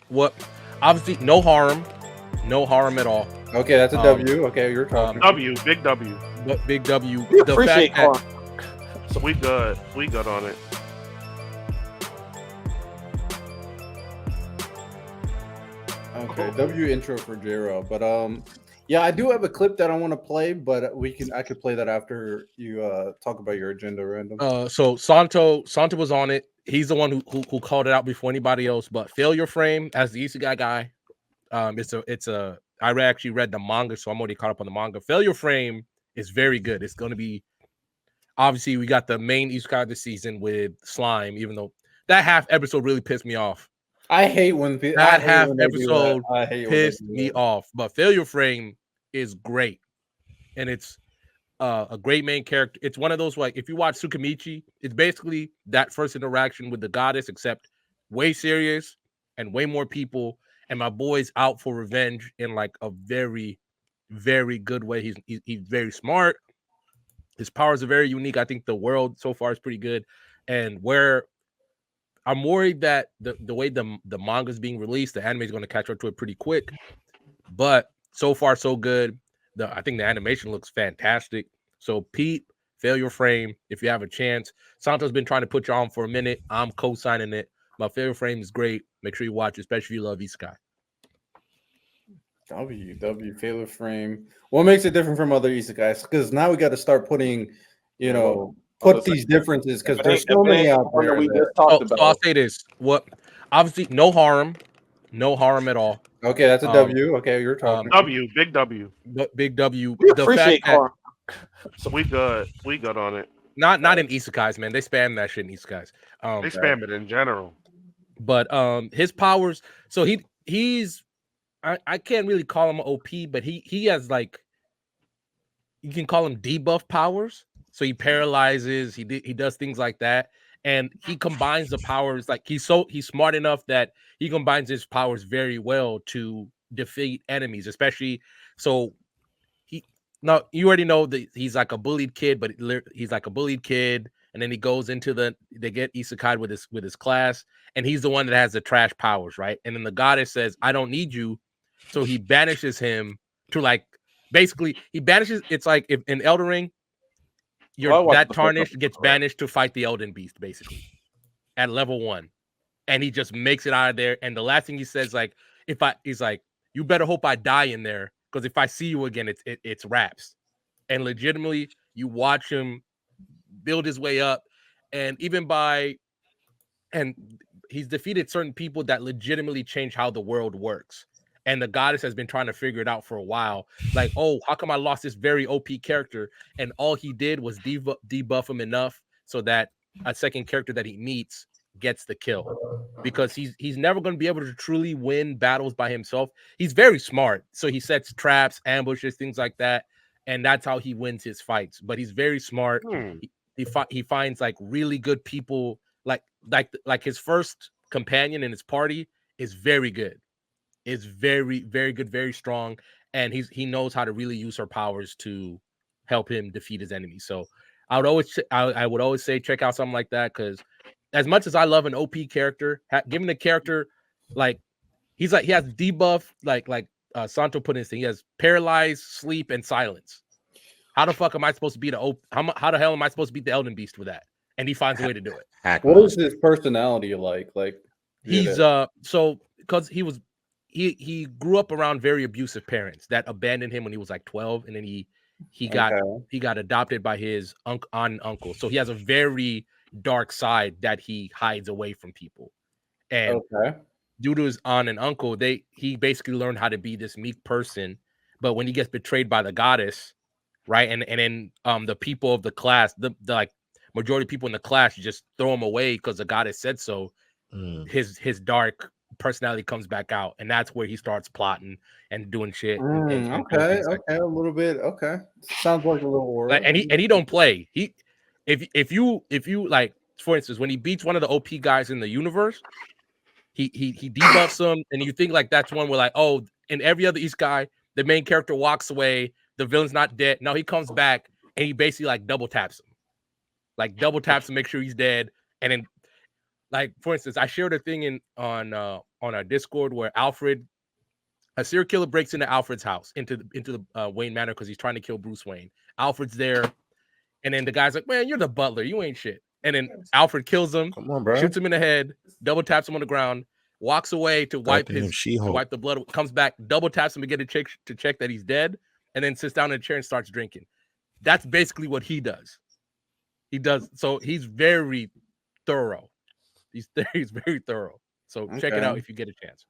What? Obviously, no harm at all. Okay, that's a Um, W. Okay, you're talking. W, big W. but big W. We The fact appreciate that harm. We good. We good on it. Okay, W intro for Jiro. But yeah, I do have a clip that I want to play, but I could play that after you talk about your agenda random. so Santo was on it. He's the one who called it out before anybody else. But failure frame as the Isekai guy, it's a I actually read the manga, so I'm already caught up on the manga. Failure frame is very good. It's going to be obviously we got the main Isekai this season with slime, even though that half episode really pissed me off. I hate when That half they do that. episode I hate when they pissed do me that. off. But failure frame is great, and it's a great main character. It's one of those like if you watch Tsukimichi, it's basically that first interaction with the goddess, except way serious and way more people. And my boy's out for revenge in like a very, very good way. He's very smart. His powers are very unique. I think the world so far is pretty good. And where I'm worried that the way the manga is being released, the anime is going to catch up to it pretty quick. But so far so good. I think the animation looks fantastic. So Pete, failure frame, if you have a chance. Santo's been trying to put you on for a minute. I'm co-signing it. My failure frame is great. Make sure you watch it, especially if you love Isekai. W failure frame. What makes it different from other isekais? Because now we got to start putting, put these differences because there's so many out there. We that- just talked So I'll about. say this. What obviously no harm at all. Okay, that's a W. Okay, you're talking. W, big W. But big W. We The appreciate fact that harm. We good. We good on it. not in Isekais, man. They spam that shit in Isekais. They spam it in general. But his powers. So he's I can't really call him OP, but he has like you can call him debuff powers. So he paralyzes. He does things like that, and he combines the powers. Like he's smart enough that he combines his powers very well to defeat enemies, especially so. Now you already know that he's like a bullied kid, but he's like a bullied kid, and then he goes into they get isekai with his class, and he's the one that has the trash powers, right? And then the goddess says, "I don't need you," so he banishes him to like basically he banishes. It's like if in Elden Ring, that tarnished gets banished to fight the Elden Beast, basically at level 1, and he just makes it out of there. And the last thing he says, like, he's like, "You better hope I die in there." Because if I see you again, it's raps. And legitimately, you watch him build his way up, and he's defeated certain people that legitimately change how the world works. And the goddess has been trying to figure it out for a while. Like, oh, how come I lost this very OP character? And all he did was debuff him enough so that a second character that he meets gets the kill, because he's never going to be able to truly win battles by himself. He's very smart, so he sets traps, ambushes, things like that, and that's how he wins his fights. But he's very smart. He finds like really good people, like his first companion in his party is very good. Is very, very good, very strong, and he knows how to really use her powers to help him defeat his enemies. So I would always say check out something like that, because as much as I love an OP character, giving the character like he has debuff, like Santo put in his thing. He has paralyzed, sleep, and silence. How the fuck am I supposed to beat how the hell am I supposed to beat the Elden Beast with that? And he finds a way to do it. What is his personality like? Like he's so because he grew up around very abusive parents that abandoned him when he was like 12, and then he got adopted by his aunt and uncle. So he has a very dark side that he hides away from people. And due to his aunt and uncle, he basically learned how to be this meek person. But when he gets betrayed by the goddess, right, and then the people of the class, the like majority of people in the class just throw him away because the goddess said so. His dark personality comes back out, and that's where he starts plotting and doing shit. Okay, a little bit. Okay, sounds like a little world. And he don't play. If you like, for instance, when he beats one of the OP guys in the universe, he debuffs him, and you think like that's one where like, oh, in every other Isekai, the main character walks away, the villain's not dead. No, he comes back and he basically like double taps him, make sure he's dead, and then Like, for instance, I shared a thing on our Discord where a serial killer breaks into Alfred's house, into the Wayne Manor, because he's trying to kill Bruce Wayne. Alfred's there, and then the guy's like, "Man, you're the butler. You ain't shit." And then Alfred kills him, Come on, bro. shoots him in the head, double taps him on the ground, walks away to wipe Goddamn She-Hulk. wipe the blood, comes back, double taps him again to check that he's dead, and then sits down in a chair and starts drinking. That's basically what he does. So he's very thorough. He's very thorough. So check it out if you get a chance.